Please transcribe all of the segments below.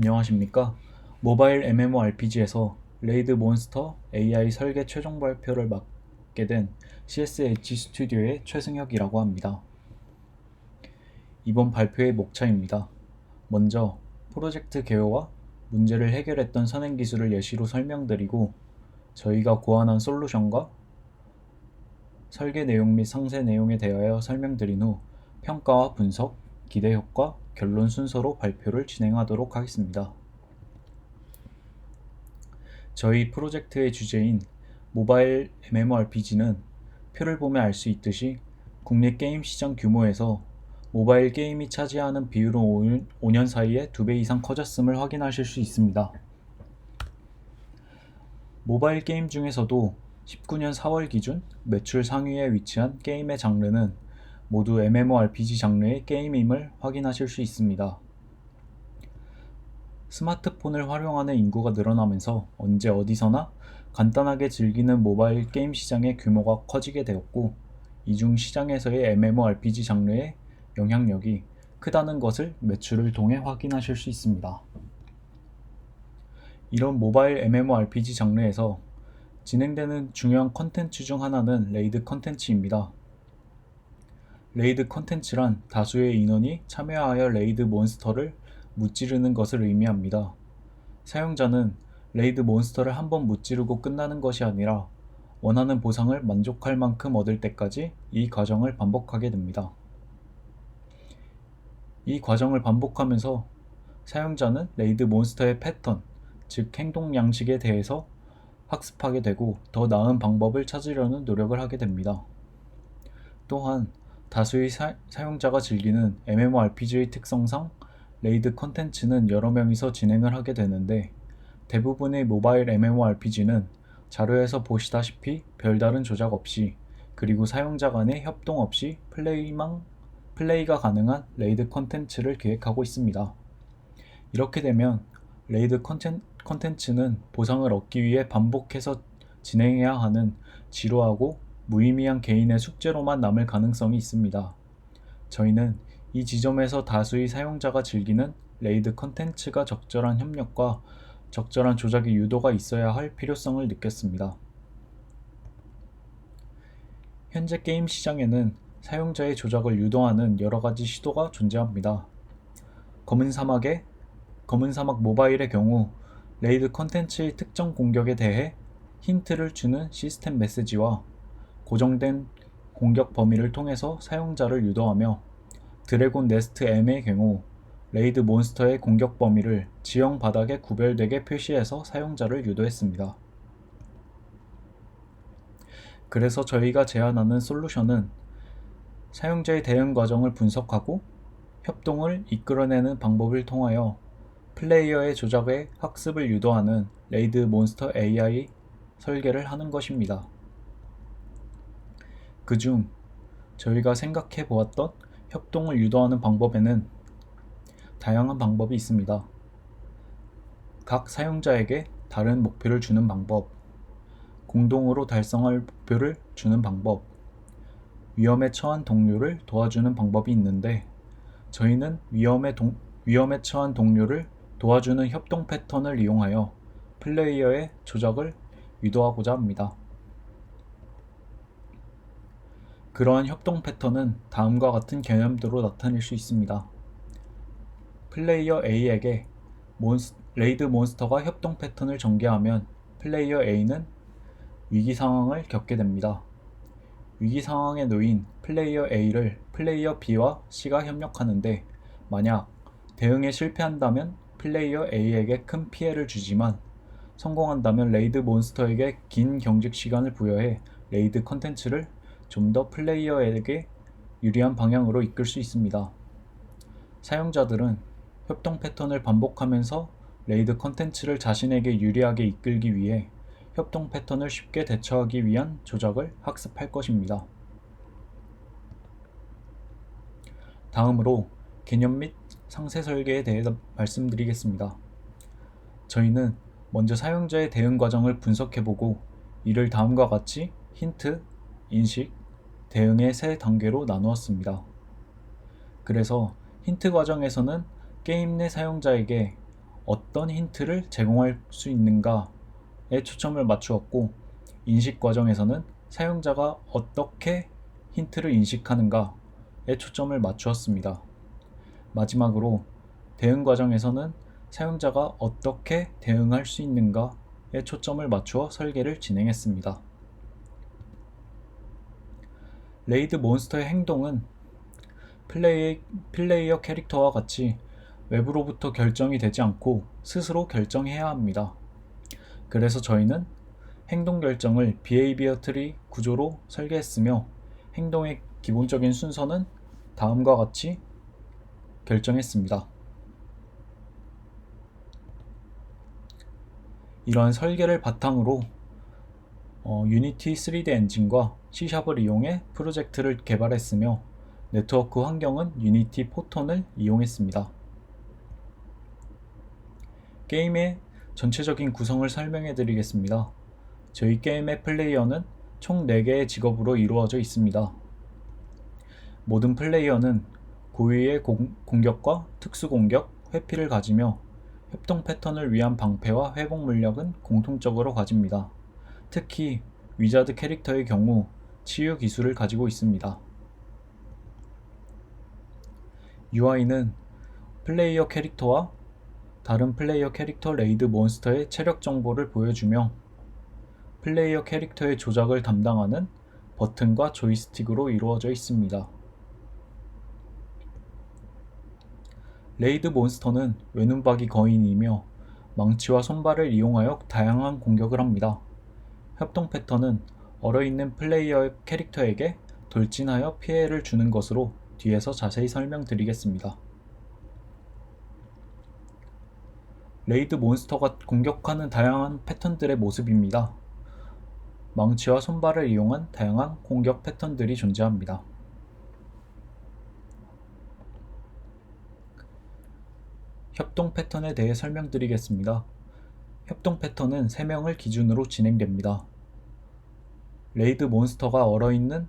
안녕하십니까? 모바일 MMORPG에서 레이드 몬스터 AI 설계 최종 발표를 맡게 된 CSH 스튜디오의 최승혁이라고 합니다. 이번 발표의 목차입니다. 먼저 프로젝트 개요와 문제를 해결했던 선행 기술을 예시로 설명드리고 저희가 고안한 솔루션과 설계 내용 및 상세 내용에 대하여 설명드린 후 평가와 분석, 기대 효과, 결론 순서로 발표를 진행하도록 하겠습니다. 저희 프로젝트의 주제인 모바일 MMORPG는 표를 보면 알 수 있듯이 국내 게임 시장 규모에서 모바일 게임이 차지하는 비율은 5년 사이에 2배 이상 커졌음을 확인하실 수 있습니다. 모바일 게임 중에서도 19년 4월 기준 매출 상위에 위치한 게임의 장르는 모두 MMORPG 장르의 게임임을 확인하실 수 있습니다. 스마트폰을 활용하는 인구가 늘어나면서 언제 어디서나 간단하게 즐기는 모바일 게임 시장의 규모가 커지게 되었고, 이중 시장에서의 MMORPG 장르의 영향력이 크다는 것을 매출을 통해 확인하실 수 있습니다. 이런 모바일 MMORPG 장르에서 진행되는 중요한 컨텐츠 중 하나는 레이드 컨텐츠입니다. 레이드 컨텐츠란 다수의 인원이 참여하여 레이드 몬스터를 무찌르는 것을 의미합니다. 사용자는 레이드 몬스터를 한번 무찌르고 끝나는 것이 아니라 원하는 보상을 만족할 만큼 얻을 때까지 이 과정을 반복하게 됩니다. 이 과정을 반복하면서 사용자는 레이드 몬스터의 패턴, 즉 행동 양식에 대해서 학습하게 되고 더 나은 방법을 찾으려는 노력을 하게 됩니다. 또한 다수의 사용자가 즐기는 MMORPG의 특성상 레이드 컨텐츠는 여러 명이서 진행을 하게 되는데, 대부분의 모바일 MMORPG는 자료에서 보시다시피 별다른 조작 없이, 그리고 사용자 간의 협동 없이 플레이가 가능한 레이드 컨텐츠를 기획하고 있습니다. 이렇게 되면 레이드 컨텐츠는 보상을 얻기 위해 반복해서 진행해야 하는 지루하고 무의미한 개인의 숙제로만 남을 가능성이 있습니다. 저희는 이 지점에서 다수의 사용자가 즐기는 레이드 컨텐츠가 적절한 협력과 적절한 조작의 유도가 있어야 할 필요성을 느꼈습니다. 현재 게임 시장에는 사용자의 조작을 유도하는 여러 가지 시도가 존재합니다. 검은 사막 모바일의 경우 레이드 컨텐츠의 특정 공격에 대해 힌트를 주는 시스템 메시지와 고정된 공격 범위를 통해서 사용자를 유도하며, 드래곤 네스트 M의 경우 레이드 몬스터의 공격 범위를 지형 바닥에 구별되게 표시해서 사용자를 유도했습니다. 그래서 저희가 제안하는 솔루션은 사용자의 대응 과정을 분석하고 협동을 이끌어내는 방법을 통하여 플레이어의 조작의 학습을 유도하는 레이드 몬스터 AI 설계를 하는 것입니다. 그중 저희가 생각해 보았던 협동을 유도하는 방법에는 다양한 방법이 있습니다. 각 사용자에게 다른 목표를 주는 방법, 공동으로 달성할 목표를 주는 방법, 위험에 처한 동료를 도와주는 방법이 있는데, 저희는 위험에 처한 동료를 도와주는 협동 패턴을 이용하여 플레이어의 조작을 유도하고자 합니다. 그러한 협동 패턴은 다음과 같은 개념대로 나타낼 수 있습니다. 플레이어 A에게 레이드 몬스터가 협동 패턴을 전개하면 플레이어 A는 위기 상황을 겪게 됩니다. 위기 상황에 놓인 플레이어 A를 플레이어 B와 C가 협력하는데, 만약 대응에 실패한다면 플레이어 A에게 큰 피해를 주지만 성공한다면 레이드 몬스터에게 긴 경직 시간을 부여해 레이드 컨텐츠를 좀 더 플레이어에게 유리한 방향으로 이끌 수 있습니다. 사용자들은 협동 패턴을 반복하면서 레이드 컨텐츠를 자신에게 유리하게 이끌기 위해 협동 패턴을 쉽게 대처하기 위한 조작을 학습할 것입니다. 다음으로 개념 및 상세 설계에 대해 말씀드리겠습니다. 저희는 먼저 사용자의 대응 과정을 분석해보고 이를 다음과 같이 힌트, 인식, 대응의 세 단계로 나누었습니다. 그래서 힌트 과정에서는 게임 내 사용자에게 어떤 힌트를 제공할 수 있는가에 초점을 맞추었고, 인식 과정에서는 사용자가 어떻게 힌트를 인식하는가에 초점을 맞추었습니다. 마지막으로 대응 과정에서는 사용자가 어떻게 대응할 수 있는가에 초점을 맞추어 설계를 진행했습니다. 레이드 몬스터의 행동은 플레이어 캐릭터와 같이 외부로부터 결정이 되지 않고 스스로 결정해야 합니다. 그래서 저희는 행동 결정을 비헤이비어 트리 구조로 설계했으며, 행동의 기본적인 순서는 다음과 같이 결정했습니다. 이러한 설계를 바탕으로 유니티 3D 엔진과 C샵을 이용해 프로젝트를 개발했으며, 네트워크 환경은 유니티 포톤을 이용했습니다. 게임의 전체적인 구성을 설명해 드리겠습니다. 저희 게임의 플레이어는 총 4개의 직업으로 이루어져 있습니다. 모든 플레이어는 고유의 공격과 특수공격, 회피를 가지며 협동 패턴을 위한 방패와 회복 물력은 공통적으로 가집니다. 특히 위자드 캐릭터의 경우 치유 기술을 가지고 있습니다. UI는 플레이어 캐릭터와 다른 플레이어 캐릭터 레이드 몬스터의 체력 정보를 보여주며, 플레이어 캐릭터의 조작을 담당하는 버튼과 조이스틱으로 이루어져 있습니다. 레이드 몬스터는 외눈박이 거인이며 망치와 손발을 이용하여 다양한 공격을 합니다. 협동 패턴은 얼어있는 플레이어 캐릭터에게 돌진하여 피해를 주는 것으로 뒤에서 자세히 설명드리겠습니다. 레이드 몬스터가 공격하는 다양한 패턴들의 모습입니다. 망치와 손발을 이용한 다양한 공격 패턴들이 존재합니다. 협동 패턴에 대해 설명드리겠습니다. 협동 패턴은 3명을 기준으로 진행됩니다. 레이드 몬스터가 얼어있는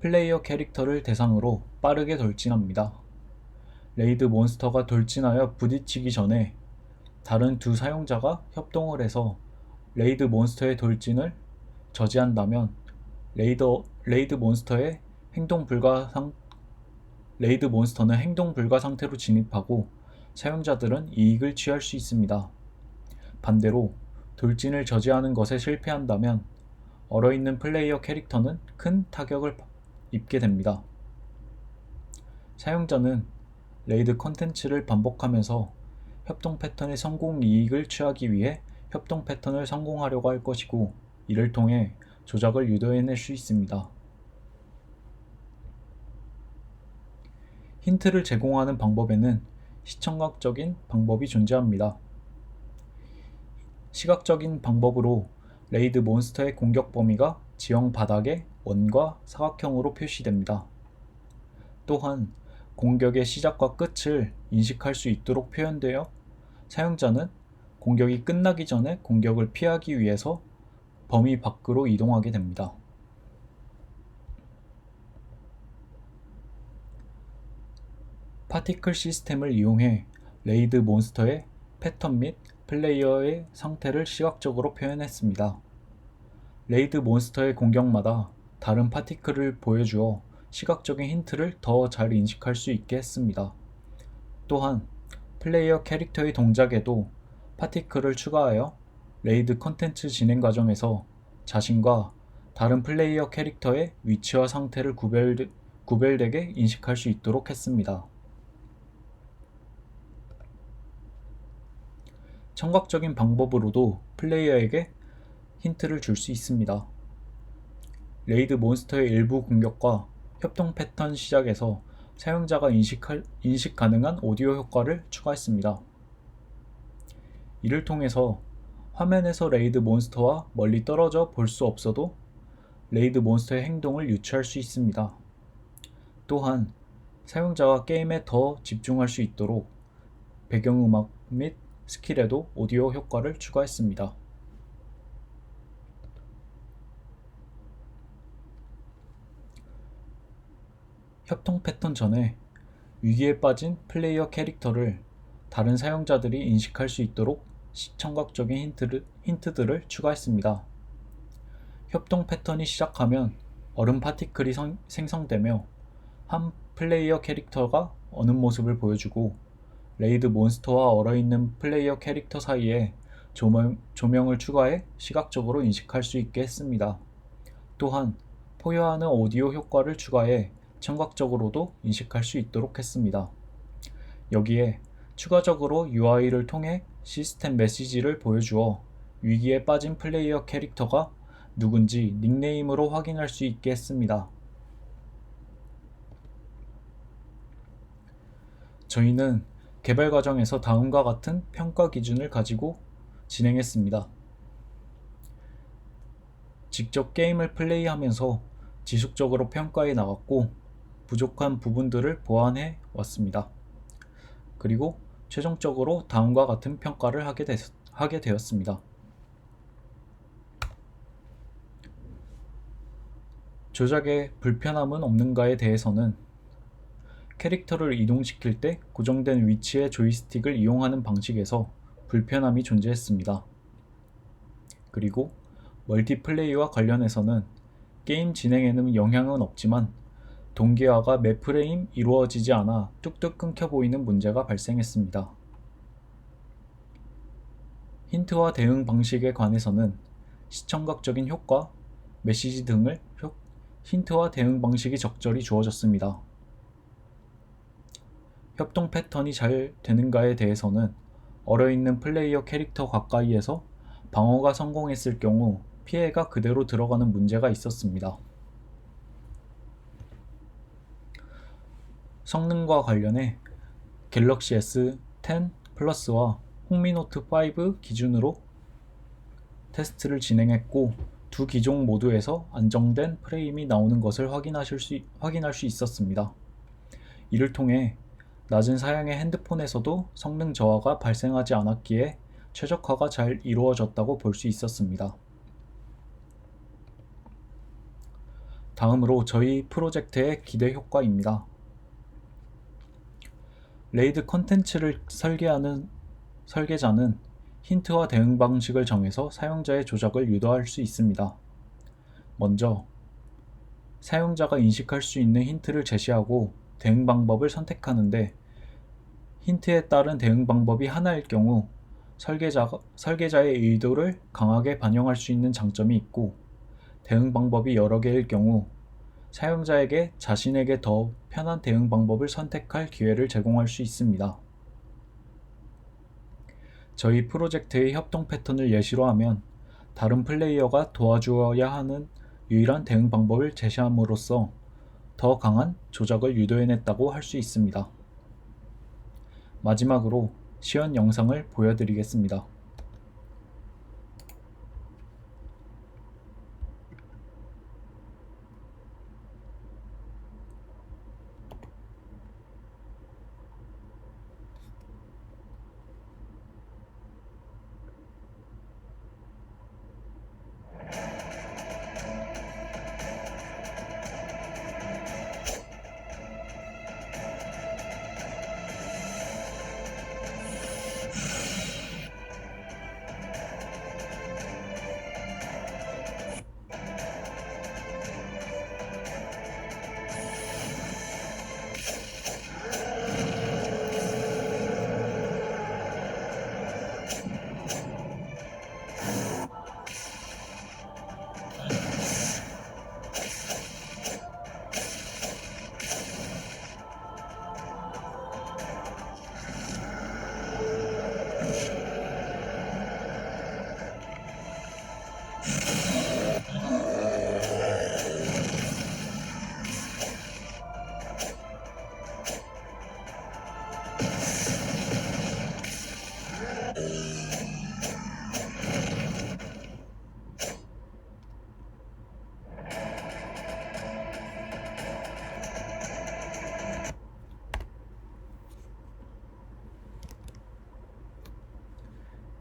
플레이어 캐릭터를 대상으로 빠르게 돌진합니다. 레이드 몬스터가 돌진하여 부딪히기 전에 다른 두 사용자가 협동을 해서 레이드 몬스터의 돌진을 저지한다면 레이드 몬스터는 행동 불가 상태로 진입하고 사용자들은 이익을 취할 수 있습니다. 반대로 돌진을 저지하는 것에 실패한다면 얼어있는 플레이어 캐릭터는 큰 타격을 입게 됩니다. 사용자는 레이드 컨텐츠를 반복하면서 협동 패턴의 성공 이익을 취하기 위해 협동 패턴을 성공하려고 할 것이고, 이를 통해 조작을 유도해낼 수 있습니다. 힌트를 제공하는 방법에는 시청각적인 방법이 존재합니다. 시각적인 방법으로 레이드 몬스터의 공격 범위가 지형 바닥에 원과 사각형으로 표시됩니다. 또한 공격의 시작과 끝을 인식할 수 있도록 표현되어 사용자는 공격이 끝나기 전에 공격을 피하기 위해서 범위 밖으로 이동하게 됩니다. 파티클 시스템을 이용해 레이드 몬스터의 패턴 및 플레이어의 상태를 시각적으로 표현했습니다. 레이드 몬스터의 공격마다 다른 파티클을 보여주어 시각적인 힌트를 더 잘 인식할 수 있게 했습니다. 또한 플레이어 캐릭터의 동작에도 파티클을 추가하여 레이드 컨텐츠 진행 과정에서 자신과 다른 플레이어 캐릭터의 위치와 상태를 구별되게 인식할 수 있도록 했습니다. 청각적인 방법으로도 플레이어에게 힌트를 줄 수 있습니다. 레이드 몬스터의 일부 공격과 협동 패턴 시작에서 사용자가 인식 가능한 오디오 효과를 추가했습니다. 이를 통해서 화면에서 레이드 몬스터와 멀리 떨어져 볼 수 없어도 레이드 몬스터의 행동을 유추할 수 있습니다. 또한 사용자가 게임에 더 집중할 수 있도록 배경음악 및 스킬에도 오디오 효과를 추가했습니다. 협동 패턴 전에 위기에 빠진 플레이어 캐릭터를 다른 사용자들이 인식할 수 있도록 시청각적인 힌트들을 추가했습니다. 협동 패턴이 시작하면 얼음 파티클이 생성되며 한 플레이어 캐릭터가 어는 모습을 보여주고 레이드 몬스터와 얼어있는 플레이어 캐릭터 사이에 조명을 추가해 시각적으로 인식할 수 있게 했습니다. 또한 포효하는 오디오 효과를 추가해 청각적으로도 인식할 수 있도록 했습니다. 여기에 추가적으로 UI를 통해 시스템 메시지를 보여주어 위기에 빠진 플레이어 캐릭터가 누군지 닉네임으로 확인할 수 있게 했습니다. 저희는 개발 과정에서 다음과 같은 평가 기준을 가지고 진행했습니다. 직접 게임을 플레이하면서 지속적으로 평가해 나갔고 부족한 부분들을 보완해 왔습니다. 그리고 최종적으로 다음과 같은 평가를 하게 되었습니다. 조작에 불편함은 없는가에 대해서는 캐릭터를 이동시킬 때 고정된 위치의 조이스틱을 이용하는 방식에서 불편함이 존재했습니다. 그리고 멀티플레이와 관련해서는 게임 진행에는 영향은 없지만 동기화가 매 프레임 이루어지지 않아 뚝뚝 끊겨 보이는 문제가 발생했습니다. 힌트와 대응 방식에 관해서는 시청각적인 효과, 메시지 등을 힌트와 대응 방식이 적절히 주어졌습니다. 협동 패턴이 잘 되는가에 대해서는 얼어있는 플레이어 캐릭터 가까이에서 방어가 성공했을 경우 피해가 그대로 들어가는 문제가 있었습니다. 성능과 관련해 갤럭시 S10 플러스와 홍미노트 5 기준으로 테스트를 진행했고 두 기종 모두에서 안정된 프레임이 나오는 것을 확인할 수 있었습니다. 이를 통해 낮은 사양의 핸드폰에서도 성능 저하가 발생하지 않았기에 최적화가 잘 이루어졌다고 볼 수 있었습니다. 다음으로 저희 프로젝트의 기대 효과입니다. 레이드 컨텐츠를 설계하는 설계자는 힌트와 대응 방식을 정해서 사용자의 조작을 유도할 수 있습니다. 먼저 사용자가 인식할 수 있는 힌트를 제시하고 대응 방법을 선택하는데 힌트에 따른 대응 방법이 하나일 경우 설계자의 의도를 강하게 반영할 수 있는 장점이 있고 대응 방법이 여러 개일 경우 사용자에게 자신에게 더 편한 대응 방법을 선택할 기회를 제공할 수 있습니다. 저희 프로젝트의 협동 패턴을 예시로 하면 다른 플레이어가 도와주어야 하는 유일한 대응 방법을 제시함으로써 더 강한 조작을 유도해냈다고 할 수 있습니다. 마지막으로 시연 영상을 보여드리겠습니다.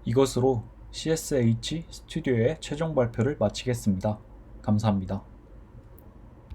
이것으로 CSH 스튜디오의 최종 발표를 마치겠습니다. 감사합니다.